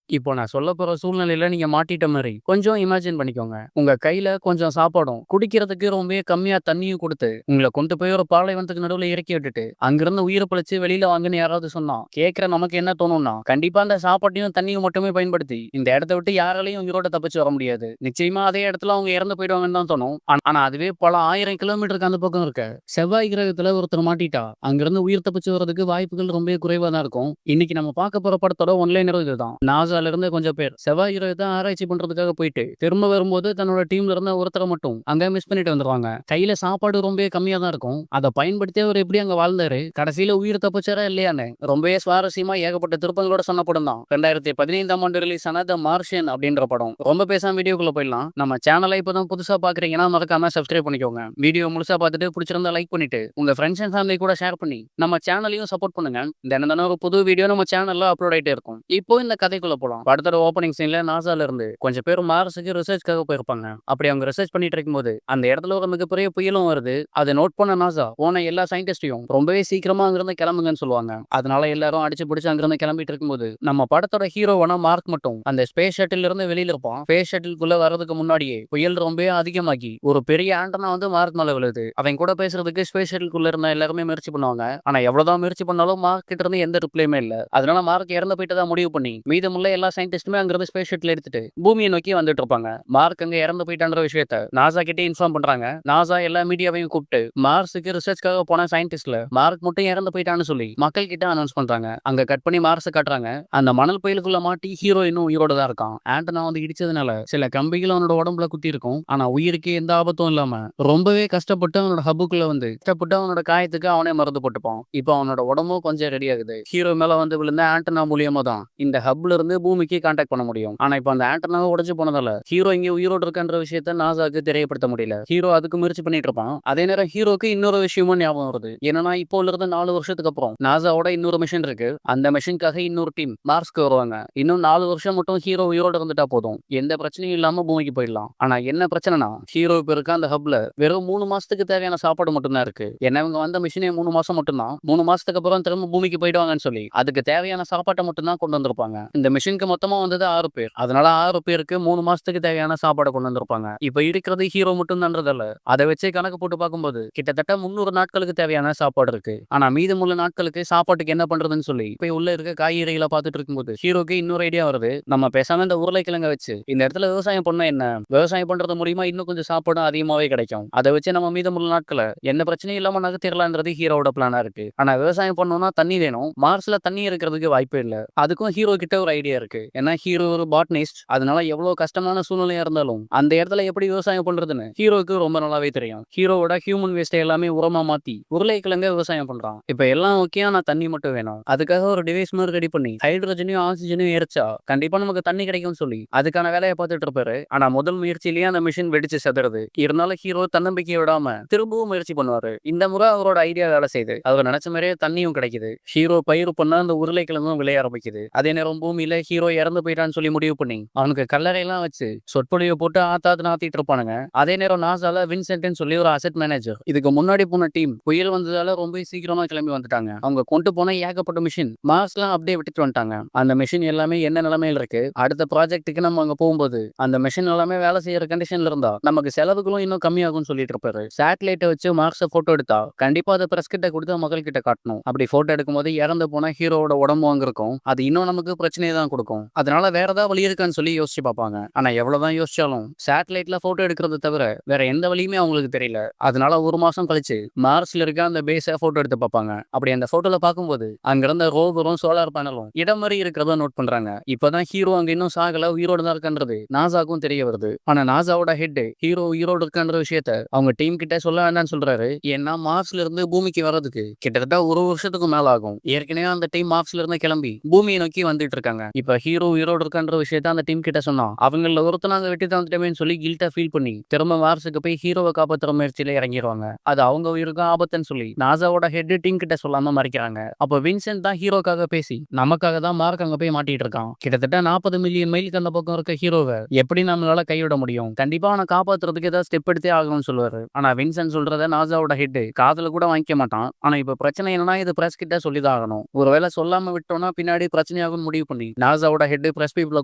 இப்போ நான் சொல்லப் போற சூழ்நிலையில நீங்க மாட்டிட்ட மாரி, கொஞ்சம் இமேஜின் பண்ணிக்கோங்க. உங்க கையில கொஞ்சம் சாப்பாடும், குடிக்கிறதுக்கு ரொம்பவே கம்மியா தண்ணியும் குடுத்து, உங்கள கொண்டு போய் ஒரு பாலைவனத்துக்கு நடுவுல இறக்கி விட்டுட்டு, அங்கிருந்து உயிர பிழைச்சு வெளியில வாங்கன்னு யாராவது சொன்னா, கேட்கிற நமக்கு என்ன தோணும்னா, கண்டிப்பா அந்த சாப்பாட்டையும், தண்ணியும் மட்டுமே பயன்படுத்தி, இந்த இடத்த விட்டு யாராலயும் உயிரோட தப்பிச்சு வர முடியாது. நிச்சயமா அதே இடத்துல அவங்க இறந்து போயிடுவாங்கன்னு தான் தோணும். ஆனா அதுவே பல 1000 கிலோமீட்டருக்கு அந்த பக்கம் இருக்க, செவ்வாய் கிரகத்துல ஒருத்தர் மாட்டிட்டா, அங்கிருந்து உயிர் தப்பிச்சு வர்றதுக்கு வாய்ப்புகள் ரொம்பவே குறைவா தான் இருக்கும். இன்னைக்கு நம்ம பார்க்க போற படத்தோட ஒன்லைனர் இதுதான். நாசால இருந்து கொஞ்சம் பேர் செவ்வாய் கிரகத்த ஆராய்ச்சி பண்றதுக்காக போயிட்டு, திரும்ப வரும்போது தன்னோட டீம்ல இருந்த ஒருத்தர மட்டும் அங்க மிஸ் பண்ணிட்டு வந்துருவாங்க. கையில சாப்பாடு ரொம்பவே கம்மியா தான் இருக்கும். அத பயன்படுத்தி அவர் எப்படி அங்க வாழ்ந்தாரு? கடைசியில உயிர் தப்பிச்சாரா இல்லையான்னு ரொம்பவே சுவாரஸ்யமா ஏகப்பட்ட திருப்பங்களோட சொன்ன படம் தான் 2015ஆம் ஆண்டு ரிலீஸ் ஆன த மார்ஷியன் அப்படின்ற படம். ரொம்ப பேசாம வீடியோக்குள்ள போயிடலாம். நம்ம சேனலை இப்பதான் புதுசா பாக்குறீங்கன்னா மறக்காம சப்ஸ்கிரைப் பண்ணிக்கோங்க. வீடியோ முழுசா பார்த்துட்டு பிடிச்சிருந்தா லைக் பண்ணிட்டு உங்க ஃப்ரெண்ட்ஸ் அண்ட் ஃபேமிலி கூட ஷேர் பண்ணி நம்ம சேனலையும் சப்போர்ட் பண்ணுங்க. தினம் தினம் ஒரு புது வீடியோ நம்ம சேனல்ல அப்லோட் ஆயிட்டே இருக்கும். இப்போ இந்த கதைக்குள்ள போலாம். படத்தோட ஓப்பனிங் சீன்ல நாசால இருந்து கொஞ்சம் பேர் மார்ஸுக்கு ரிசர்ச்காக போயிருப்பாங்க. அப்படி அவங்க ரிசர்ச் பண்ணிட்டு இருக்கும்போது அந்த இடத்துல ஒரு மிகப்பெரிய புயலும் வருது. அதை நோட் பண்ண நாசா போன எல்லா சயின்டிஸ்டையும் ரொம்பவே சீக்கிரமா அங்கிருந்து கிளம்புங்கன்னு சொல்லுவாங்க. அதனால எல்லாரும் அடிச்சு பிடிச்சு அங்கிருந்து கிளம்பிட்டு இருக்கும்போது நம்ம படத்தோட ஹீரோவான மார்க் மட்டும் அந்த ஸ்பேஸ் ஷட்டில் இருந்து வெளியில இருப்பான். ஸ்பேஸ் ஷட்டிலுக்குள்ள வரதுக்கு முன்னாடியே புயல் ரொம்பவே அதிகமாகி ஒரு பெரிய ஆண்டனா வந்து மார்க் மேல விழுது. அவன் கூட பேசுறதுக்கு ஸ்பேஸ் ஷட்டிலுக்குள்ள இருந்த எல்லாருமே முயற்சி பண்ணுவாங்க. ஆனா எவ்வளவுதான் முயற்சி பண்ணாலும் மார்க் கிட்ட இருந்து எந்த ரிப்ளையுமே இல்ல. அதனால மார்க் இறந்து போயிட்டதா முடிவு பண்ணி மீதமுள்ள எல்லா சயின்டிஸ்டுமே அங்கிருந்து ஸ்பேஸ் ஷட்டில் எடுத்துட்டு பூமியை நோக்கி வந்துட்டு இருப்பாங்க. மார்க் அங்க இறந்து போயிட்டான்ற விஷயத்த நாசா கிட்டே இன்ஃபார்ம் பண்றாங்க. நாசா எல்லா மீடியாவையும் கூப்பிட்டு மார்ஸுக்கு ரிசர்ச்காக போன சயின்டிஸ்ட்ல மார்க் மட்டும் இறந்து போயிட்டான்னு சொல்லி மக்கள் கிட்ட அனௌன்ஸ் பண்றாங்க. அங்க கட் பண்ணி மார்ஸ் காட்டுறாங்க. அந்த மணல் புயலுக்குள்ள மாட்டி ஹீரோ இன்னும் உயிரோட தான் இருக்கான். ஆண்டனா வந்து இடிச்சதுனால சில கம்பிகள் அவனோட உடம்புல குத்தி இருக்கும். ஆனா உயிருக்கு எந்த ஆபத்தும் இல்லாம ரொம்பவே கஷ்டப்பட்டு அவனோட ஹப்புக்குள்ள வந்து கஷ்டப்பட்டு அவனோட காயத்துக்கு அவனே மருந்து போட்டுப்பான். இப்போ அவனோட உடம்பும் கொஞ்சம் ரெடி ஆகுது. ஹீரோ மேல வந்து விழுந்த ஆண்டனா மூலியமா தான் இந்த ஹப்ல இருந்து பூமிக்கு கான்டாக்ட் பண்ண முடியும். ஆனா இப்போ அந்த ஆண்டனாவை உடைஞ்சு போனதால ஹீரோ இங்க உயிரோடு இருக்கான்ற விஷயத்த நாசாக்கு தெரியப்படுத்த முடியல. ஹீரோ அதுக்கு முயற்சி பண்ணிட்டு இருப்பான். அதே நேரம் ஹீரோக்கு இன்னொரு விஷயமும் ஞாபகம் வருது. என்னன்னா இப்போ இருந்து 4 வருஷத்துக்கு அப்புறம் நாசாவோட இன்னொரு மிஷன் இருக்கு. அந்த மிஷனுக்காக இன்னொரு டீம் மார்ஸ்க்கு வருவாங்க. இன்னும் 4 வருஷம் மட்டும் ஹீரோ உயிரோட இருந்துட்டா போதும். எந்த பிரச்சனையும் இல்லாம பூமிக்கு போயிடலாம். ஆனா என்ன பிரச்சனைனா ஹீரோ இப்ப இருக்க அந்த ஹப்ல வெறும் 3 மாசத்துக்கு தேவையான சாப்பாடு மட்டும் தான் இருக்கு. ஏன்னா இவங்க வந்த மிஷினே 3 மாசம் மட்டும் தான். 3 மாசத்துக்கு அப்புறம் திரும்ப பூமிக்கு போயிடுவாங்கன்னு சொல்லி அதுக்கு தேவையான சாப்பாட்டை மட்டும் தான் கொண்டு வந்திருப்பாங்க. இந்த மிஷினுக்கு மொத்தமா வந்தது 6 பேர். அதனால 6 பேருக்கு 3 மாசத்துக்கு தேவையான சாப்பாடு கொண்டு வந்திருப்பாங்க. இப்ப இருக்கிறது ஹீரோ மட்டும் தான்றதால அதை வச்சு கணக்கு போட்டு பார்க்கும்போது கிட்டத்தட்ட 300 நாட்களுக்கு தேவையான சாப்பாடு இருக்கு. ஆனா மீதமுள்ள நாட்களுக்கு சாப்பாட்டுக்கு என்ன பண்றதுன்னு சொல்லி இப்ப உள்ள இருக்க காய்கறிகளை பார்த்துட்டு இருக்கும்போது ஹீரோக்கு இன்னொரு ஐடியா வருது. நம்ம பேசாம இந்த உருளைக்கிழங்க வச்சு இந்த இடத்துல விவசாயம் பண்ணா என்ன? விவசாயம் பண்றது மூலியமா இன்னும் கொஞ்சம் சாப்பாடும் அதிகமாவே கிடைக்கும். அதை வச்சு நம்ம மீதமுள்ள நாட்களை எந்த பிரச்சனையும் இல்லாம நகர்த்திடலான்றது ஹீரோட பிளானா இருக்கு. ஆனா விவசாயம் பண்ணணும்னா தண்ணி வேணும். மார்ஸ்ல தண்ணி இருக்கிறதுக்கு வாய்ப்பே இல்ல. அதுக்கும் ஹீரோ கிட்ட ஒரு ஐடியா இருக்கு. ஏன்னா ஹீரோ ஒரு பாட்னிஸ்ட். அதனால எவ்வளவு கஷ்டமான சூழ்நிலையா இருந்தாலும் அந்த இடத்துல எப்படி விவசாயம் பண்றதுன்னு ஹீரோக்கு ரொம்ப நல்லாவே தெரியும். ஹீரோவோட ஹியூமன் வேஸ்ட் எல்லாமே உரமா மாத்தி உருளைக்கிழங்க விவசாயம் பண்றான். இப்ப எல்லாம் ஓகே, ஆனா தண்ணி மட்டும் வேணும். அதுக்காக ஒரு டிவைஸ் மாதிரி ரெடி பண்ணி ஹைட்ரஜனையும் ஆக்சிஜனையும் எரிச்சா கண்டிப்பா நமக்கு தண்ணி கிடைக்கும்னு சொல்லி அதுக்கான வேலையை பார்த்துட்டு இருப்பாரு. ஆனா முதல் முயற்சியிலேயே அந்த மிஷின் வெடிச்சு செதறது. இருந்தாலும் ஹீரோ தன்னம்பிக்கை விடாம திரும்பவும் முயற்சி பண்ணுவாரு. இந்த முறை அவரோட ஐடியா வேலை செய்யுது. அவர் நினைச்ச மாதிரியே தண்ணியும் கிடைக்குது. ஹீரோ பயிர் பண்ண அந்த உருளைக்கிழங்கும் விளைய ஆரம்பிக்குது. அதே நேரம் பூமியில ஹீரோ இறந்து போயிட்டான்னு சொல்லி முடிவு பண்ணி அவனுக்கு கல்லறையெல்லாம் வச்சு சொற்பொழிவை போட்டு ஆத்தாத்து நாத்திட்டு இருப்பானுங்க. அதே நேரம் நாசால வின்சென்ட்னு சொல்லி ஒரு அசெட் மேனேஜர் இதுக்கு முன்னாடி போன டீம் புயல் வந்ததால ரொம்ப சீக்கிரமா கிளம்பி வந்துட்டாங்க. அவங்க கொண்டு போன ஏகப்பட்ட மிஷின் மார்ஸ்லாம் அப்படியே விட்டுட்டு வந்துட்டாங்க. அந்த மிஷின் எல்லாமே என்ன நிலைமையில இருக்கு, அடுத்த ப்ராஜெக்ட்டுக்கு நம்ம அங்க போகும்போது அந்த மிஷின் எல்லாமே வேலை செய்யற கண்டிஷன்ல இருந்தா நமக்கு செலவுகளும் இன்னும் கம்மியாகும்னு சொல்லிட்டு இருப்பாரு. சேட்டலைட்டை வச்சு மார்க்ஸை போட்டோ எடுத்தா கண்டிப்பா அதை பிரஸ் கிட்ட கொடுத்து மக்கள் கிட்ட காட்டணும். அப்படி போட்டோ எடுக்கும்போது இறந்து போன ஹீரோவோட உடம்பு அங்க இருக்கும். அது இன்னும் நமக்கு பிரச்சனையை தான் கொடுக்கும். அதனால வேற ஏதாவது வழி இருக்கான்னு சொல்லி யோசிச்சு பார்ப்பாங்க. ஆனா எவ்வளவுதான் யோசிச்சாலும் சேட்டலைட்ல போட்டோ எடுக்கிறது தவிர வேற எந்த வழியுமே அவங்களுக்கு தெரியல. அதனால ஒரு மாசம் கழிச்சு மார்ஸ்ல இருக்க அந்த பேஸை போட்டோ எடுத்து பார்ப்பாங்க. அப்படி அந்த போட்டோல பார்க்கும்போது அங்க இருந்த ரோவரும் சோலார் பேனலும் இடம் மாதிரி இருக்கிறத நோட் பண்றாங்க. இப்பதான் ஹீரோ அங்க இன்னும் சாகல, உயிரோடு தான் இருக்கான்றது நாசாக்கும் தெரிய வருது. ஆனா நாசாவோட ஹெட் ஹீரோ உயிரோடு இருக்கான்ற விஷயத்த அவங்க டீம் கிட்ட சொல்ல வேண்டாம்னு சொல்றாரு. ஏன்னா மார்ஸ்ல இருந்து பூமிக்கு வர்றதுக்கு கிட்டத்தட்ட ஒரு வருஷத்துக்கு மேல ஆகும். ஏற்கனவே அந்த டீம் மார்ஸ்ல இருந்து கிளம்பி பூமியை நோக்கி வந்துட்டு இருக்காங்க. இப்ப ஹீரோ உயிரோடு இருக்கான்ற விஷயத்த அந்த டீம் கிட்ட சொன்னா அவங்கள ஒருத்தனாங்க வெட்டி தந்துட்டமேன்னு சொல்லி கில்ட்டா ஃபீல் பண்ணி திரும்ப மார்ஸுக்கு போய் ஹீரோவை காப்பாத்துற முயற்சியில இறங்கிடுவாங்க. அது அவங்க உயிருக்கும் ஆபத்துன்னு சொல்லி நாசாவோட ஹெட் டீம் கிட்ட சொல்லாம மறைக்கிறாங்க. அப்போ வின்சென்ட் தான் ஹீரோக்காக பேசி நமக்காக தான் மார்க் அங்க போய் மாட்டிட்டு இருக்கான். கிட்டத்தட்ட 40 மில்லியன் மைலுக்கு அந்த பக்கம் இருக்க ஹீரோவை எப்படி நம்மளால கைவிட முடியும்? கண்டிப்பா அவனை காப்பாத்துறதுக்கு ஏதாவது ஸ்டெப் எடுத்தே ஆகணும்னு சொல்லுவாரு. ஆனா வின்சென்ட் சொல்றத நாசாவோட ஹெட் காதுல கூட வாங்கிக்க மாட்டான். ஆனா இப்ப பிரச்சனை என்னன்னா இது பிரஸ் கிட்ட சொல்லிதான் ஆகணும். ஒருவேளை சொல்லாம விட்டோம்னா பின்னாடி பிரச்சனையாகும் முடிவு பண்ணி நாசாவோட ஹெட் பிரஸ் பீப்புள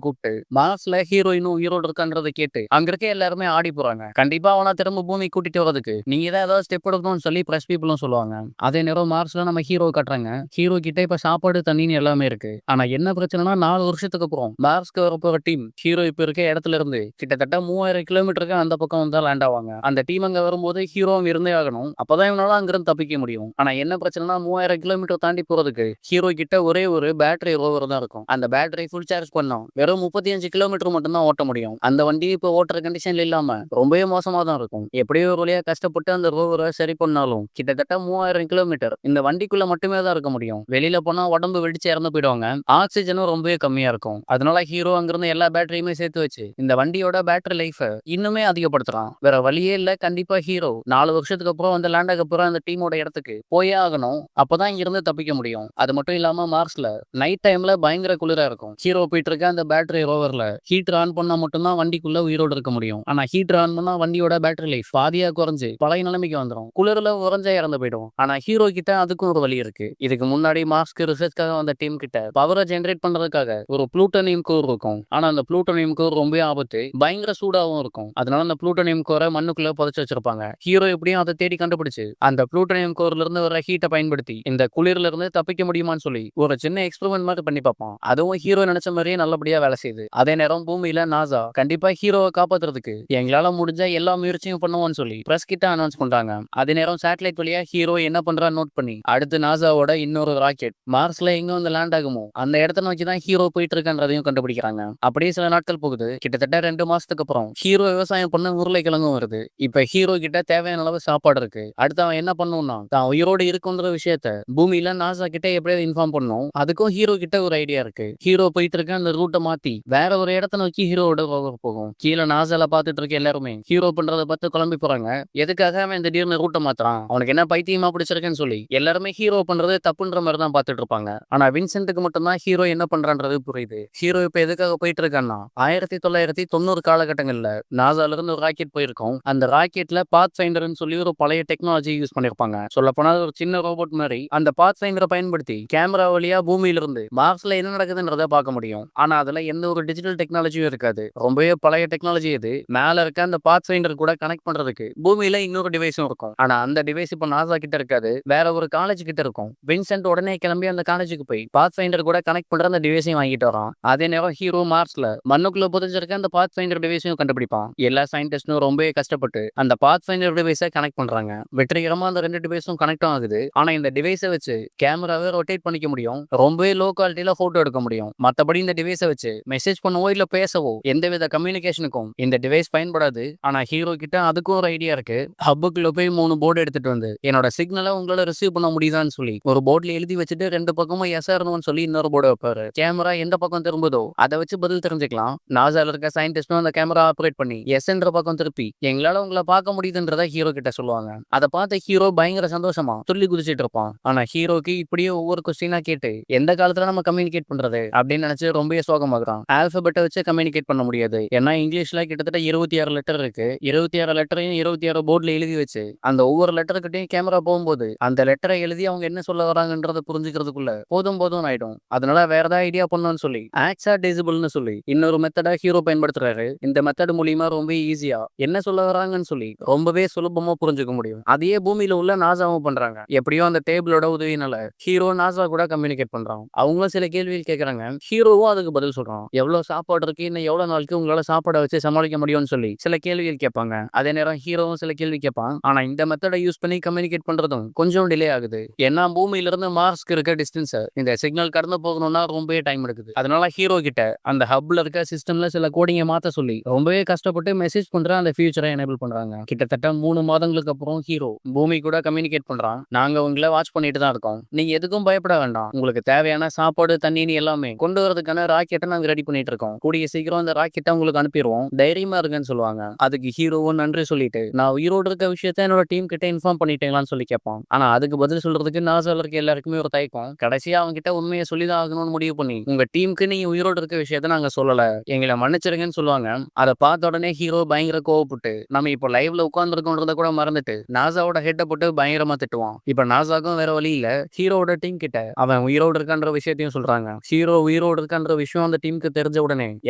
கூப்பிட்டு மார்ஸ்ல ஹீரோ இன்னும் உயிரோடு இருக்கான்றதை கேட்டு அங்க இருக்க எல்லாருமே ஆடி போறாங்க. கண்டிப்பா அவனா திரும்ப பூமி கூட்டிட்டு வரதுக்கு நீங்க தான் ஏதாவது ஸ்டெப் எடுக்கணும்னு சொல்லி பிரஸ் பீப்புளும் சொல்லுவாங்க. அதே நேரம் மார்ஸ்ல நம்ம ஹீரோ காட்டுறாங்க. ஹீரோ கிட்ட இப்ப சாப்பாடு தண்ணின்னு எல்லாமே இருக்கு. ஆனா என்ன பிரச்சனைனா 4 வருஷத்துக்கு அப்புறம் மார்ஸ்க்கு வரப்போற டீம் ஹீரோ இப்ப இருக்க இடத்துல இருந்து கிட்டத்தட்ட 3000 கிலோமீட்டருக்கு அந்த பக்கம் வந்து லேண்ட் ஆவாங்க. அந்த டீம் அங்க வரும்போது ஹீரோ இருந்தே ஆகணும். அப்பதான் இவனால அங்கிருந்து தப்பிக்க முடியும். ஆனா என்ன பிரச்சனைனா 3000 கிலோமீட்டர் தாண்டி போறதுக்கு ஹீரோ கிட்ட ஒரே ஒரு பேட்டரி ரோவர் தான் இருக்கும். அந்த பேட்டரி ஃபுல் சார்ஜ் பண்ணோம் வெறும் 35 கிலோமீட்டர் மட்டும் தான் ஓட்ட முடியும். அந்த வண்டி இப்போ ஓட்டுற கண்டிஷன்ல இல்லாம ரொம்பவே மோசமா தான் இருக்கும். எப்படியோ ஒரு வழியா கஷ்டப்பட்டு அந்த ரோவரை சரி பண்ணாலும் கிட்டத்தட்ட 3000 கிலோமீட்டர் இந்த வண்டிக்குள்ள மட்டுமே தான் இருக்க முடியும். வெளியில போனா உடம்பு வெடிச்சு இறந்து போயிடுவாங்க. ஆக்சிஜனும் ரொம்பவே கம்மியா இருக்கும். அதனால ஹீரோ அங்கிருந்து எல்லா பேட்டரியுமே சேர்த்து வச்சு இந்த வண்டியோட பேட்டரி லைஃப இன்னுமே அதிகப்படுத்துறான். வேற வழியே இல்ல. கண்டிப்பா ஹீரோ 4 வருஷத்துக்கு அப்புறம் அந்த லேண்ட் ஆக போற அந்த டீமோட இடத்துக்கு போயே ஆகணும். அப்பதான் இங்க இருந்து தப்பிக்க முடியும். அது மட்டும் இல்லாம மார்ஸ்ல நைட் டைம்ல பயங்கர குளிரா இருக்கும். ஹீரோ போயிட்டு இருக்க அந்த பேட்டரி ரோவர்ல ஹீட்டர் ஆன் பண்ணா மட்டும்தான் வண்டிக்குள்ள உயிரோடு இருக்க முடியும். ஆனா ஹீட்டர் ஆன் பண்ணா வண்டியோட பேட்டரி லைஃப் பாதியா குறைஞ்சு பழைய நிலைமைக்கு வந்துடும். குளிர்ல உறைஞ்சா இறந்து போயிடும். ஆனா ஹீரோ கிட்ட அதுக்கும் ஒரு வழி இருக்கு. இதுக்கு முன்னாடி மாஸ்க் ரிசர்ச்காக வந்த டீம் கிட்ட பவரை ஜெனரேட் பண்றதுக்காக ஒரு புளூட்டோனியம் கோர் இருக்கும். ஆனா அந்த புளூட்டோனியம் கோர் ரொம்ப ஆபத்து, பயங்கர சூடாவும் இருக்கும். அதனால அந்த புளூட்டோனியம் கோரை மண்ணுக்குள்ள புதைச்சு வச்சிருப்பாங்க. ஹீரோ எப்படியும் அதை தேடி கண்டுபிடிச்சு அந்த புளூட்டோனியம் கோர்ல இருந்து வர ஹீட்டை பயன்படுத்தி இந்த குளிர்ல இருந்து தப்பிக்க முடியுமான்னு சொல்லி ஒரு சின்ன எக்ஸ்பெரிமெண்ட் மாதிரி பண்ணி பார்ப்பான். அதுவும் ஹீரோ நினைச்ச மாதிரியே நல்லபடியா வேலை செய்யுது. அதே நேரம் பூமியில நாசா கண்டிப்பா ஹீரோவை காப்பாத்துறதுக்கு எங்களால முடிஞ்ச எல்லா முயற்சியும் பண்ணுவோம்னு சொல்லி பிரஸ் கிட்ட அனௌன்ஸ் பண்றாங்க. அதே நேரம் சேட்டலைட் வழியா ஹீரோ என்ன பண்றான்னு நோட் பண்ணி அடுத்து நாசாவோட இன்னொரு ராக்கெட் மார்ஸ்ல எங்க வந்து லேண்ட் ஆகுமோ அந்த இடத்த நோக்கி தான் ஹீரோ போயிட்டு இருக்கான்றதையும் கண்டுபிடிக்கிறாங்க. அப்படியே சில நாட்கள் போகுது. கிட்டத்தட்ட 2 மாசத்துக்கு அப்புறம் ஹீரோ விவசாயம் பண்ண உருளைக்கிழங்கும் வருது. இப்ப ஹீரோ கிட்ட தேவையான அளவு சாப்பாடு இருக்கு. அடுத்து அவன் என்ன பண்ணுவான்னா தான் உயிரோடு இருக்குன்ற விஷயத்த பூமியில நாசா கிட்ட எப்படியாவது இன்ஃபார்ம் பண்ணும். அதுக்கும் ஹீரோ கிட்ட ஒரு ஐடியா இருக்கு. ஹீரோ போயிட்டு இருக்க அந்த ரூட்டை மாத்தி வேற ஒரு இடத்த நோக்கி ஹீரோவோட ரோவர் போகும். கீழே நாசால பாத்துட்டு இருக்க எல்லாருமே ஹீரோ பண்றதை பார்த்து குழம்பி போறாங்க. எதுக்காக அவன் திடீர்னு ரூட்டை மாத்துறான், அவனுக்கு என்ன பைத்தியமா பிடிச்சிருக்குன்னு சொல்லி எல்லாருமே ஹீரோ பண்றது தப்புன்ற மாதிரி தான் பாத்துட்டு இருப்பாங்க. ஆனா வின்சென்ட்டுக்கு மட்டும் தான் ஹீரோ என்ன பண்றான்றது புரியுது. ஹீரோ இப்ப எதுக்காக போயிட்டு இருக்கான்னா 1990 காலகட்டங்கள்ல நாசால இருந்து ஒரு ராக்கெட் போயிருக்கும். அந்த ராக்கெட்ல பாத் ஃபைண்டர்னு சொல்லி ஒரு பழைய டெக்னாலஜி யூஸ் பண்ணிருப்பாங்க. சொல்ல போனா ஒரு சின்ன ரோபோட் மாதிரி அந்த பாத் ஃபைண்டரை பயன்படுத்தி கேமரா வழியா பூமியில இருந்து மார்ஸ்ல என்ன நடக்குதுன்றத பார்க்க முடியும். ஆனா அதுல எந்த ஒரு டிஜிட்டல் டெக்னாலஜியும் இருக்காது. ரொம்பவே பழைய டெக்னாலஜி இது. மேல இருக்க அந்த பாத் ஃபைண்டர் கூட கனெக்ட் பண்றதுக்கு பூமியில இன்னொரு டிவைஸும் இருக்கும். ஆனா அந்த டிவைஸ் இப்ப நாசா கிட்ட இருக்காது, வேற ஒரு காலேஜ் கிட்ட இருக்கும். வின்சென்ட் உடனே கிளம்பி அந்த காலேஜுக்கு போய் பாத் ஃபைண்டர் கூட கனெக்ட் பண்ற அந்த டிவைஸையும் வாங்கிட்டு வரான். அதே நேரம் ஹீரோ மார்ஸ்ல மண்ணுக்குள்ள புதைஞ்சிருக்க அந்த பாத் ஃபைண்டர் டிவைஸையும் கண்டுபிடிப்பான். எல்லா சயின்டிஸ்டும் ரொம்பவே கஷ்டப்பட்டு அந்த பாத் ஃபைண்டர் டிவைஸை கனெக்ட் பண்றாங்க. வெற்றிகரமா அந்த 2 டிவைஸும் கனெக்டும் ஆகுது. ஆனா இந்த டிவைஸை வச்சு கேமராவை ரொட்டேட் பண்ணிக்க முடியும். ரொம்பவே லோ குவாலிட்டியில போட்டோ எடுக்க முடியும். மத்தபடி இந்த டிவைஸை வச்சு மெசேஜ் பண்ணவோ இல்ல பேசவோ எந்தவித கம்யூனிகேஷனுக்கும் இந்த டிவைஸ் பயன்படாது. ஆனா ஹீரோ கிட்ட அதுக்கும் ஒரு ஐடியா இருக்கு. ஹப்புக்குள்ள போய் 3 போர்டு எடுத்துட்டு வந்து என்னோட சிக்னலை உங்களால ரிசீவ் பண்ண முடியுதான்னு சொல்லி ஒரு போர்ட்ல எழுதி வச்சுட்டு 2 பக்கமும் எஸ்ஆர்னு சொல்லி இன்னொரு போர்டு வைப்பாரு. கேமரா எந்த பக்கம் திரும்புதோ அதை வச்சு பதில் தெரிஞ்சுக்கலாம். நாசால இருக்க சயின்டிஸ்டும் அந்த கேமரா ஆப்ரேட் பண்ணி எஸ்ன்ற பக்கம் திருப்பி எங்களால உங்களை பார்க்க முடியுதுன்றத ஹீரோ கிட்ட சொல்லுவாங்க. அதை பார்த்த ஹீரோ பயங்கர சந்தோஷமா துள்ளி குதிச்சிட்டு இருப்பான். ஆனா ஹீரோக்கு இப்படியே ஒவ்வொரு கொஸ்டினா கேட்டு எந்த காலத்துல நம்ம கம்யூனிகேட் பண்றது அப்படின்னு நினைச்சு ரொம்பவே சோகமாகறான். ஆல்பபெட்டை வச்சு கம்யூனிகேட் பண்ண முடியாது. ஏன்னா இங்கிலீஷ்ல கிட்டத்தட்ட 26 லெட்டர் இருக்கு. 26 லெட்டரையும் 26 போர்ட்ல எழுதி வச்சு அந்த ஒவ்வொரு லெட்டருக்கிட்டையும் கேமரா போகும்போது அந்த லெட்டரை எழுதி அவங்க என்ன சொல்ல வராங்கன்றத புரிஞ்சுக்கிறதுக்குள்ள போதும் போதும் ஆயிடும். அதனால வேற ஏதாவது ஐடியா பண்ணணும்னு சொல்லி ஆக்ஸா டெசிபிள்னு சொல்லி இன்னொரு மெத்தடா ஹீரோ பயன்படுத்துறாரு. இந்த மெத்தட் மூலியமா ரொம்ப ஈஸியா என்ன சொல்ல வராங்கன்னு சொல்லி ரொம்பவே சுலபமா புரிஞ்சுக்க முடியும். அதையே பூமியில உள்ள நாசாவும் பண்றாங்க. எப்படியோ அந்த டேபிளோட உதவினால ஹீரோ நாசா கூட கம்யூனிகேட் பண்றான். அவங்களும் சில கேள்விகள் கேட்கறாங்க. ஹீரோவும் அதுக்கு பதில் சொல்றான். எவ்வளவு சாப்பாடு இருக்கு, இன்னும் எவ்வளவு நாளுக்கு உங்களால சாப்பாடை வச்சு சமாளிக்க முடியும்னு சொல்லி சில கேள்விகள் கேட்பாங்க. அதே நேரம் ஹீரோவும் சில கேள்வி கேட்பான். ஆனா இந்த மெத்தடை யூஸ் பண்ணி கம்யூனிகேட் பண்றதும் கொஞ்சம் டிலே ஆகுது. ஏன்னா பூமியில இருந்து மார்ஸ்க்கு இருக்க டிஸ்டன்ஸ் இந்த சிக்னல் கடந்து போகணும்னா ரொம்பவே டைம் எடுக்குது. அதனால ஹீரோ கிட்ட அந்த ஹப்ல இருக்க சிஸ்டம்ல சில கோடிங்க மாத்த சொல்லி ரொம்பவே கஷ்டப்பட்டு மெசேஜ் பண்ற அந்த ஃபியூச்சரை எனேபிள் பண்றாங்க. கிட்டத்தட்ட 3 மாதங்களுக்கு அப்புறம் ஹீரோ பூமி கூட கம்யூனிகேட் பண்றான். நாங்க உங்களை வாட்ச் பண்ணிட்டு தான் இருக்கோம். நீங்க எதுக்கும் பயப்பட வேண்டாம். உங்களுக்கு தேவையான சாப்பாடு தண்ணி எல்லாமே கொண்டு வரதுக்கான ராக்கெட்டை நாங்க ரெடி பண்ணிட்டு இருக்கோம். கூடிய சீக்கிரம் அந்த ராக்கெட்டை உங்களுக்கு அனுப்பிடுவோம். தைரியமா இருக்குன்னு சொல்லுவாங்க. அதுக்கு ஹீரோவும் நன்றி சொல்லிட்டு நான் உயிரோடு இருக்க விஷயத்த என்னோட டீம் கிட்ட இன்ஃபார்ம் பண்ணிட்டீங்களான்னு சொல்லி கேட்பான். ஆனா அதுக்கு பதில் சொல்றதுக்கு நாசால இருக்க எல்லாருக்குமே ஒரு தயக்கம். கடைசியா அவங்க கிட்ட உண்மையை சொல்லிதான் ஆகணும்னு முடிவு பண்ணி உங்க டீமுக்கு நீங்க உயிரோடு இருக்க விஷயத்த நாங்க சொல்லல, எங்களை மன்னிச்சிருங்கன்னு சொல்லுவாங்க. அதை பார்த்த உடனே ஹீரோ பயங்கர கோவப்பட்டு நம்ம இப்போ லைவ்ல உட்கார்ந்துருக்கோன்றத கூட மறந்துட்டு நாசாவோட ஹெட்டை போட்டு பயங்கரமா திட்டுவான். இப்ப நாசாக்கும் வேற வழி இல்ல. ஹீரோட டீம் கிட்ட அவன் உயிரோடு இருக்கான்ற விஷயத்தையும் சொல்றாங்க. ஹீரோ உயிரோடு ஹீரோட இருக்கான்ற விஷயம் அந்த டீமுக்கு தெரிஞ்ச உடனே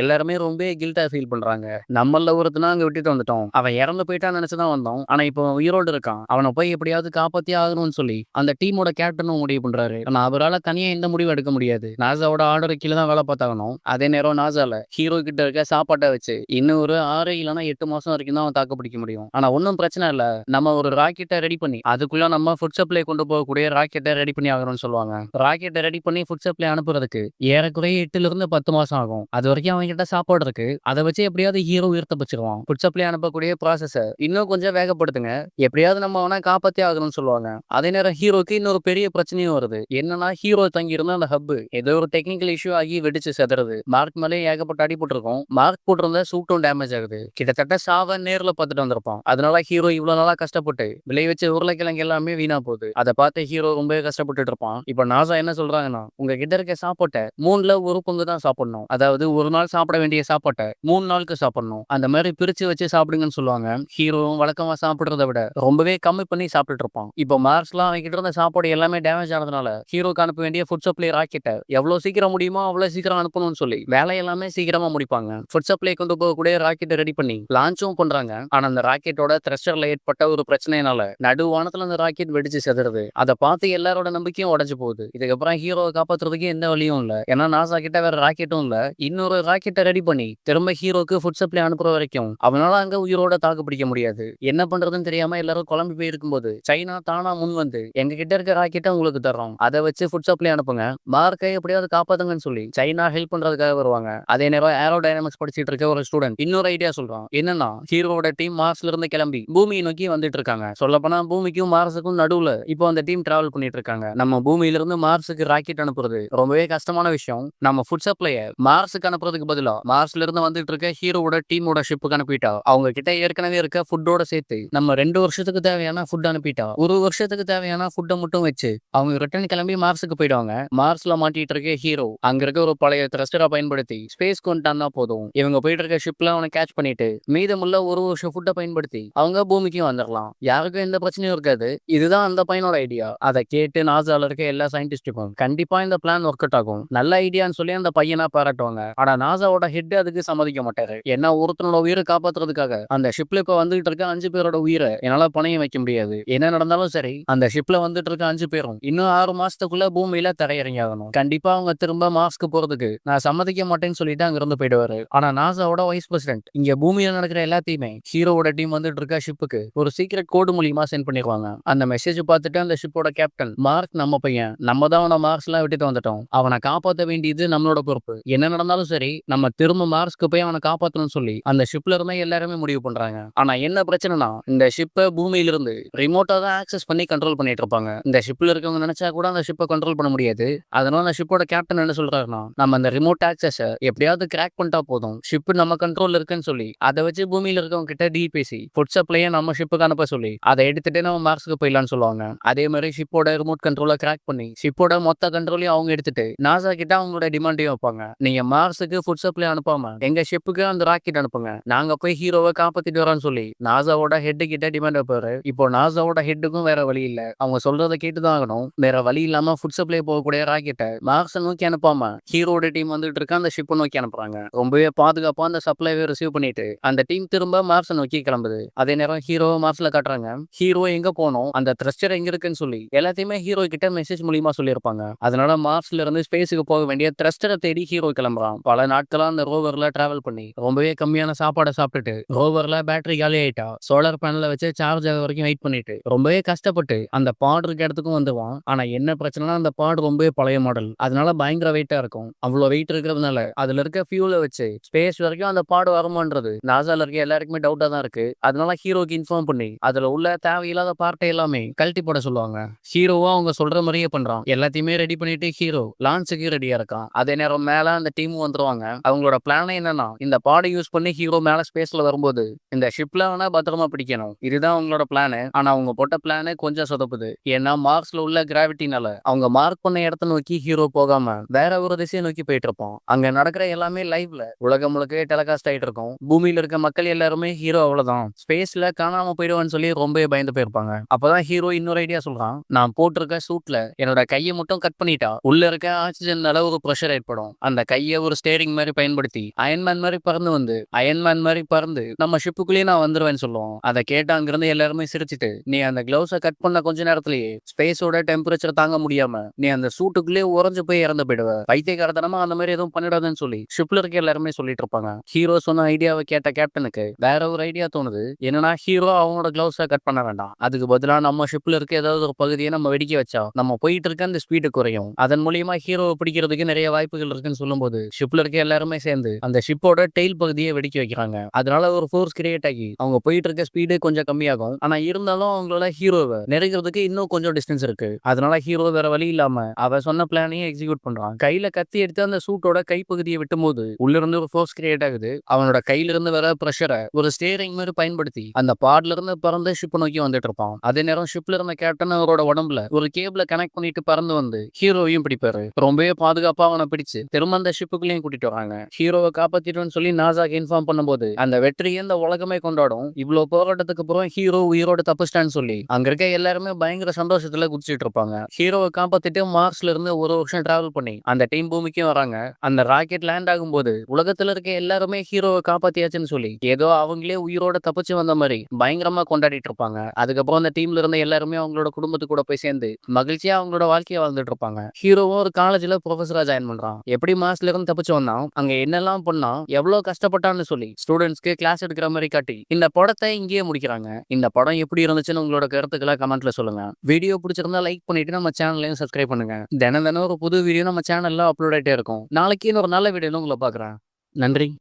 எல்லாருமே ரொம்ப கில்ட்டா ஃபீல் பண்றாங்க. நம்மள ஒருத்தனா அங்க விட்டுட்டு வந்துட்டோம். அவன் இறந்து போயிட்டான்னு நினைச்சு தான் வந்தோம். ஆனா இப்போ அவன் உயிரோட இருக்கான். அவனை போய் எப்படியாவது காப்பாத்தியே ஆகணும்னு சொல்லி அந்த டீமோட கேப்டனும் முடிவு பண்றாரு. ஆனா அவரால தனியா எந்த முடிவும் எடுக்க முடியாது. நாசாவோட ஆர்டர் கீழ தான் வேலை பார்த்தாகணும். அதே நேரம் நாசால ஹீரோ கிட்ட இருக்க சாப்பாட்டை வச்சு இன்னும் ஒரு 6 இல்லனா 8 மாசம் வரைக்கும் தான் அவன் தாக்கு பிடிக்க முடியும். ஆனா ஒன்னும் பிரச்சனை இல்ல. நம்ம ஒரு ராக்கெட்டை ரெடி பண்ணி அதுக்குள்ள நம்ம ஃபுட் சப்ளை கொண்டு போகக்கூடிய ராக்கெட்டை ரெடி பண்ணி ஆகணும்னு சொல்லுவாங்க. ராக்கெட்டை ரெடி பண்ணி ஃபுட் சப்ளை அனுப்புறதுக்கு ஏறக்குறைய 8 இருந்து 10 மாசம் ஆகும். அது வரைக்கும் அவங்க கிட்ட சாப்பாடு இருக்கு. அதை வச்சு எப்படியாவது ஹீரோ உயிர் தப்பிச்சிருவான். ஃபுட் சப்ளை அனுப்பக்கூடிய ப்ராசஸ இன்னும் கொஞ்சம் வேகப்படுத்துங்க. எப்படியாவது நம்ம அவனை காப்பாத்தி ஆகணும்னு சொல்லுவாங்க. அதே நேரம் ஹீரோக்கு இன்னொரு பெரிய பிரச்சனையும் வருது. என்னன்னா ஹீரோ தங்கி இருந்த அந்த ஹப் ஏதோ ஒரு டெக்னிக்கல் இஷ்யூ ஆகி வெடிச்சு செதறது. மார்க் மேலே ஏகப்பட்ட அடி போட்டிருக்கும். மார்க் போட்டிருந்த சூட்டும் டேமேஜ் ஆகுது. கிட்டத்தட்ட சாவ நேர்ல பார்த்துட்டு வந்திருப்பான். அதனால ஹீரோ இவ்வளவு நாளா கஷ்டப்பட்டு விளைவிச்ச உருளைக்கிழங்கு எல்லாமே வீணா போகுது. அதை பார்த்து ஹீரோ ரொம்பவே கஷ்டப்பட்டு இருப்பான். இப்ப நாசா என்ன சொல்றாங்கன்னா, உங்க கிட்ட இருக்க சாப்பாட்டை 3ல ஒரு பங்கு தான் சாப்பிடணும். அதாவது ஒரு நாள் சாப்பிட வேண்டிய சாப்பாட்டை 3 நாளுக்கு சாப்பிடணும். அந்த மாதிரி பிரிச்சு வச்சு சாப்பிடுங்கன்னு சொல்லுவாங்க. ஹீரோவும் வழக்கமா சாப்பிடுறத விட ரொம்பவே கம்மி பண்ணி சாப்பிட்டுட்டு இருப்பான். இப்போ மார்ஸ்லாம் அவங்க கிட்ட இருந்த சாப்பாடு எல்லாமே டேமேஜ் ஆனதுனால ஹீரோக்கு அனுப்ப வேண்டிய ஃபுட் சப்ளை ராக்கெட்டை எவ்வளவு சீக்கிரம் முடியுமோ அவ்வளவு சீக்கிரம் அனுப்பணும்னு சொல்லி வேலை எல்லாமே சீக்கிரமா முடிப்பாங்க. ஃபுட் சப்ளை கொண்டு போகக்கூடிய ராக்கெட்டை ரெடி பண்ணி லான்ச்சும் பண்றாங்க. ஆனா அந்த ராக்கெட்டோட த்ரஸ்டர்ல ஏற்பட்ட ஒரு பிரச்சனையினால நடுவானத்துல அந்த ராக்கெட் வெடிச்சு செதறுது. அதை பார்த்து எல்லாரோட நம்பிக்கையும் உடைஞ்சு போகுது. இதுக்கப்புறம் ஹீரோவை காப்பாத்துறதுக்கு எந்த வழியும் இல்ல. ஏன்னா நாசா கிட்ட வேற ராக்கெட்டும் இல்ல. இன்னொரு ராக்கெட்டை ரெடி பண்ணி திரும்ப ஹீரோக்கு ஃபுட் சப்ளை அனுப்புற வரைக்கும் அவனால அங்க உயிரோட தாக்கு பிடிக்க முடியாது. என்ன பண்றதுன்னு தெரியாம எல்லாரும் குழம்பி போயிருக்கும்போது சைனா தானா முன் வந்து எங்க கிட்ட இருக்க ராக்கெட்டை உங்களுக்கு தர்றோம். அதை வச்சு ஃபுட் சப்ளை அனுப்புங்க. மார்க்கை எப்படியாவது காப்பாத்துங்கன்னு சொல்லி சைனா ஹெல்ப் பண்றதுக்காக வருவாங்க. அதே நேரம் ஏரோடைனமிக்ஸ் படிச்சிட்டு இருக்க ஒரு ஸ்டூடெண்ட் இன்னொரு ஐடியா சொல்றான். என்னன்னா ஹீரோட டீம் மார்ஸ்ல இருந்து கிளம்பி பூமியை நோக்கி வந்துட்டு இருக்காங்க. சொல்லப்போனா பூமிக்கும் மார்ஸுக்கும் நடுவுல இப்போ அந்த டீம் டிராவல் பண்ணிட்டு இருக்காங்க. நம்ம பூமியில இருந்து மார்ஸுக்கு ராக்கெட் அனுப்புறது ரொம்பவே கஷ்டமான விஷயம். நம்ம ஃபுட் சப்ளைய மார்ஸுக்கு அனுப்புறதுக்கு பதிலா மார்ஸ்ல இருந்து வந்துட்டு இருக்க ஹீரோட டீமோட ஷிப்புக்கு அனுப்பிட்டா அவங்க கிட்ட ஏற்கனவே இருக்க ஃபுட்டோட சேர்த்து நம்ம 2 வருஷத்துக்கு தேவையான ஃபுட் அனுப்பிட்டா 1 வருஷத்துக்கு தேவையான ஃபுட்டை மட்டும் வச்சு அவங்க ரிட்டர்ன் கிளம்பி மார்ஸுக்கு போயிடுவாங்க. மார்ஸ்ல மாட்டிட்டு இருக்க ஹீரோ அங்க இருக்க ஒரு பழைய த்ரஸ்டரை பயன்படுத்தி ஸ்பேஸ் கொண்டாந்தா போதும். இவங்க போயிட்டு இருக்க ஷிப்ல அவனை கேட்ச் பண்ணிட்டு மீதமுள்ள 1 வருஷம் ஃபுட்டை பயன்படுத்தி அவங்க பூமிக்கும் வந்துடலாம். யாருக்கும் எந்த பிரச்சனையும் இருக்காது. இதுதான் அந்த பையனோட ஐடியா. அதை கேட்டு நாசால இருக்க எல்லா சயின்டிஸ்டுக்கும் கண்டிப்பா இந்த பிளான் ஒர்க் அவுட் ஆகும், நல்ல ஐடியான்னு சொல்லி அந்த பையனா பாராட்டுவாங்க. ஆனா நாசாவோட ஹெட் அதுக்கு சம்மதிக்க மாட்டாரு. ஏன்னா ஒருத்தனோட உயிரை காப்பாத்துறதுக்காக அந்த ஷிப்ல இப்ப வந்துட்டு இருக்க 5 பேரோட உயிரை என்னால பணையம் வைக்க முடியாது. என்ன நடந்தாலும் சரி அந்த ஷிப்ல வந்துட்டு இருக்க 5 பேரும் இன்னும் 6 மாசத்துக்குள்ள பூமியில தரையிறங்கி ஆகணும். கண்டிப்பா அவங்க திரும்ப மாஸ்க்கு போறதுக்கு நான் சம்மதிக்க மாட்டேன்னு சொல்லிட்டு அங்க இருந்து போயிடுவாரு. ஆனா நாசாவோட வைஸ் பிரசிடென்ட் இங்க பூமியில நடக்கிற எல்லாத்தையுமே ஹீரோவோட டீம் வந்துட்டு இருக்க ஷிப்புக்கு ஒரு சீக்ரெட் கோடு மூலியமா சென்ட் பண்ணிடுவாங்க. அந்த மெசேஜ் பார்த்துட்டு அந்த ஷிப்போட கேப்டன் மார்க் நம்ம பையன், நம்ம தான் அவனை மார்ஸ்லாம் விட்டுட்டு வந்துட்டோம். அவனை காப்பாற்ற வேண்டியது நம்மளோட பொறுப்பு. என்ன நடந்தாலும் சரி நம்ம திரும்ப மார்ஸ்க்கு போய் அவனை காப்பாற்றணும்னு சொல்லி அந்த ஷிப்ல இருந்தா எல்லாருமே முடிவு பண்றாங்க. ஆனா என்ன பிரச்சனைனா இந்த ஷிப்பை பூமியில இருந்து ரிமோட்டா தான் ஆக்சஸ் பண்ணி கண்ட்ரோல் பண்ணிட்டு இருப்பாங்க. இந்த ஷிப்ல இருக்கவங்க நினைச்சா கூட அந்த ஷிப்பை கண்ட்ரோல் பண்ண முடியாது. அதனால அந்த ஷிப்போட கேப்டன் என்ன சொல்றாருன்னா, நம்ம அந்த ரிமோட் ஆக்சஸ எப்படியாவது கிராக் பண்ணிட்டா போதும், ஷிப் நம்ம கண்ட்ரோல் இருக்குன்னு சொல்லி அதை வச்சு பூமியில இருக்கவங்க கிட்ட டீல் பேசி ஃபுட் சப்ளையை நம்ம ஷிப்புக்கு அனுப்ப சொல்லி அதை எடுத்துட்டு நம்ம மார்ஸ்க்கு போயிடலாம்னு சொல்லுவாங்க. அதே மாதிரி ஷிப்போட ரிமோட் கண்ட்ரோலை கிராக் பண்ணி ஷிப்போட மொத்த கண்ட்ரோலையும் அவங்க எடுத்துட்டு நாசா கிட்ட அவங்களோட டிமாண்டையும் வைப்பாங்க. நீங்க மார்ஸுக்கு ஃபுட் சப்ளை அனுப்பாம எங்க ஷிப்புக்கு அந்த ராக்கெட் அனுப்புங்க, நாங்க போய் ஹீரோவை காப்பாத்திட்டு வரோம்னு சொல்லி நாசாவோட ஹெட் கிட்ட டிமாண்ட் வைப்பாரு. இப்போ நாசாவோட ஹெட்டுக்கும் வேற வழி இல்ல, அவங்க சொல்றதை கேட்டுதான் ஆகணும். வேற வழி இல்லாம ஃபுட் சப்ளை போகக்கூடிய ராக்கெட்டை மார்ஸை நோக்கி அனுப்பாம ஹீரோட டீம் வந்துட்டு இருக்க அந்த ஷிப்பை நோக்கி அனுப்புறாங்க. ரொம்பவே பாதுகாப்பா அந்த சப்ளைவை ரிசீவ் பண்ணிட்டு அந்த டீம் திரும்ப மார்ஸை நோக்கி கிளம்புது. அதே நேரம் ஹீரோ மார்ஸ்ல காட்டுறாங்க. ஹீரோ எங்க போனோம், அந்த த்ரஸ்டர் எங்க இருக்குன்னு சொல்லி எல்லாத்தையுமே ஹீரோ கிட்ட மெசேஜ் மூலியமா சொல்லியிருப்பாங்க. அதனால மார்ஸ்ல இருந்து ஸ்பேஸுக்கு போக வேண்டிய த்ரஸ்டரை தேடி ஹீரோ கிளம்புறான். பல நாட்களா அந்த ரோவர்ல டிராவல் பண்ணி ரொம்பவே கம்மியான சாப்பாடை சாப்பிட்டுட்டு ரோவர்ல பேட்டரி காலி ஆயிட்டா சோலார் பேனல வச்சு சார்ஜ் ஆக வரைக்கும் வெயிட் பண்ணிட்டு ரொம்பவே கஷ்டப்பட்டு அந்த பாடு இருக்க இடத்துக்கும் வந்துவான். ஆனா என்ன பிரச்சனைனா அந்த பாடு ரொம்பவே பழைய மாடல், அதனால பயங்கர வெயிட்டா இருக்கும். அவ்வளவு வெயிட் இருக்கிறதுனால அதுல இருக்க ஃபியூலை வச்சு ஸ்பேஸ் வரைக்கும் அந்த பாடு வருமானது நாசால இருக்க எல்லாருக்குமே டவுட்டா தான் இருக்கு. அதனால ஹீரோக்கு இன்ஃபார்ம் பண்ணி அதுல உள்ள தேவையில்லாத பார்ட்டை எல்லாமே கழட்டி போட சொல்லுவாங்க. ஹீரோவா அவங்க சொல்ற மாதிரியே பண்றான். எல்லாத்தையுமே ரெடி பண்ணிட்டு ஹீரோ லான்ச்சுக்கு ரெடியா இருக்கான். அதே நேரம் மேல அந்த டீம் வந்துருவாங்க. அவங்களோட பிளான் என்னன்னா இந்த பாடை யூஸ் பண்ணி ஹீரோ மேல ஸ்பேஸ்ல வரும்போது இந்த ஷிப்ல வேணா பத்திரமா பிடிக்கணும், இதுதான் அவங்களோட பிளான். ஆனா அவங்க போட்ட பிளான் கொஞ்சம் சொதப்புது. ஏன்னா மார்ஸ்ல உள்ள கிராவிட்டினால அவங்க மார்க் பண்ண இடத்த நோக்கி ஹீரோ போகாம வேற ஒரு திசையை நோக்கி போயிட்டு இருப்போம். அங்க நடக்கிற எல்லாமே லைவ்ல உலகம் முழுக்க டெலிகாஸ்ட் ஆயிட்டு இருக்கும். பூமியில இருக்க மக்கள் எல்லாருமே ஹீரோ அவ்வளவுதான் ஸ்பேஸ்ல காணாம போயிடுவான்னு சொல்லி ரொம்ப பயந்து போயிருப்பாங்க. அப்பதான் ஹீரோ இன்னொரு ஐடியா சொல்றான். நான் போட்டிருக்க சூட்ல என்னோட கையை மட்டும் கட் பண்ணிட்டா உள்ள இருக்க ஆக்சிஜன் அளவுக்கு பிரஷர் ஏற்படும். அந்த கைய ஒரு ஸ்டீரிங் மாரி பயன்படுத்தி அயன்மேன் மாரி பறந்து நம்ம ஷிப்புக்குள்ளேயே நான் வந்துருவேன்னு சொல்லுவான். அத கேட்டு அங்கிருந்து எல்லாருமே சிரிச்சுட்டு, "நீ அந்த கிளவுஸ கட் பண்ண கொஞ்ச நேரத்திலேயே ஸ்பேஸோட டெம்பரேச்சர் தாங்க முடியாம நீ அந்த சூட்டுக்குள்ளேயே உறைஞ்சு போய் இறந்து போயிடுவ. பைத்தியக்காரத்தனமா அந்த மாரி எதுவும் பண்ணிடாதன்னு" சொல்லி ஷிப்ல இருக்க எல்லாருமே சொல்லிட்டு இருப்பாங்க. ஹீரோ சொன்ன ஐடியாவை கேட்ட கேப்டனுக்கு வேற ஒரு ஐடியா தோணுது. என்னன்னா ஹீரோ அவனோட கிளவுஸ கட் பண்ண வேண்டாம். அதுக்கு பதிலா நம்ம ஷிப்ல இருக்க ஏதாவது ஒரு பகுதியை நம்ம வெடிக்க வச்சா நம்ம போயிட்டு இருக்க அந்த ஸ்பீடு குறையும். அதன் மூலியமா ஹீரோவை பிடிக்கிறதுக்கு நிறைய வாய்ப்புகள் இருக்குன்னு சொல்லும்போது ஷிப்ல இருக்க எல்லாருமே சேர்ந்து அந்த ஷிப்போட டெயில் பகுதியை வெடிக்க வைக்கிறாங்க. அதனால ஒரு ஃபோர்ஸ் கிரியேட் ஆகி அவங்க போயிட்டு இருக்க ஸ்பீடு கொஞ்சம் கம்மியாகும். ஆனா இருந்தாலும் அவங்களால ஹீரோவை நெருங்கிறதுக்கு இன்னும் கொஞ்சம் டிஸ்டன்ஸ் இருக்கு. அதனால ஹீரோ வேற வழி இல்லாம அவ சொன்ன பிளானையும் எக்ஸிக்யூட் பண்றான். கையில கத்தி எடுத்து அந்த சூட்டோட கைப்பகுதியை விட்டும்போது உள்ள இருந்து ஒரு ஃபோர்ஸ் கிரியேட் ஆகுது. அவனோட கையில இருந்து வர பிரஷரை ஒரு ஸ்டீரிங் மாதிரி பயன்படுத்தி அந்த பாட்ல இருந்து பறந்து ஷிப் நோக்கி வந்துட்டு இருப்பான். அதே நேரம் ஷிப்ல இருந்த கேப்டன் அவரோட உடம்புல ஒரு கேபிள கனெக்ட் பண்ணிட்டு பறந்து வந்து ஹீரோவையும் பிடிப்பாரு. ரொம்பவே பாதுகாப்பா அவனை பிடிச்சு திரும்ப அந்த ஷிப்புக்குள்ளேயும் கூட்டிட்டு வராங்க. ஹீரோவை காப்பாத்திட்டோம்னு சொல்லி நாசாக்கு இன்ஃபார்ம் பண்ணும்போது அந்த வெற்றியை இந்த உலகமே கொண்டாடும். இவ்வளவு போராட்டத்துக்கு அப்புறம் ஹீரோ உயிரோட தப்பிச்சிட்டான்னு சொல்லி அங்க இருக்க எல்லாருமே பயங்கர சந்தோஷத்துல குதிச்சிட்டு இருப்பாங்க. ஹீரோவை காப்பாத்திட்டு மார்ஸ்ல இருந்து ஒரு வருஷம் டிராவல் பண்ணி அந்த டீம் பூமிக்கும் வராங்க. அந்த ராக்கெட் லேண்ட் ஆகும்போது உலகத்துல இருக்க எல்லாருமே ஹீரோவை காப்பாத்தியாச்சுன்னு சொல்லி ஏதோ அவங்களே உயிரோட தப்பிச்சு வந்த மாதிரி பயங்கரமா கொண்டாடிட்டு இருப்பாங்க. அதுக்கப்புறம் அந்த டீம்ல இருந்த எல்லாருமே அவங்களோட குடும்பத்து கூட போய் சேர்ந்து மகிழ்ச்சியா அவங்களோட வாழ்க்கையை வாழ்ந்துட்டு இருப்பாங்க. ஹீரோவும் ஒரு காலேஜ்ல ப்ரொஃபஸரா ஜாயின் பண்றான். எப்படி மாஸ்ல இருந்து தப்பிச்சு வந்தான், அங்க என்னெல்லாம் பண்ணா, எவ்வளவு கஷ்டப்பட்டான்னு சொல்லி ஸ்டூடெண்ட்ஸ்க்கு கிளாஸ் எடுக்கிற மாதிரி காட்டி இந்த படத்தை இங்கேயே முடிக்கிறாங்க. இந்த படம் எப்படி இருந்துச்சுன்னு உங்களோட கருத்துக்களை கமெண்ட்ல சொல்லுங்க. வீடியோ பிடிச்சிருந்தா லைக் பண்ணிட்டு நம்ம சேனலையும் சப்ஸ்கிரைப் பண்ணுங்க. தினம் தினம் ஒரு புது வீடியோ நம்ம சேனல்ல அப்லோட் ஆயிட்டே இருக்கும். நாளைக்கு இன்னொரு நல்ல வீடியோல உங்களை பாக்குறேன். நன்றி.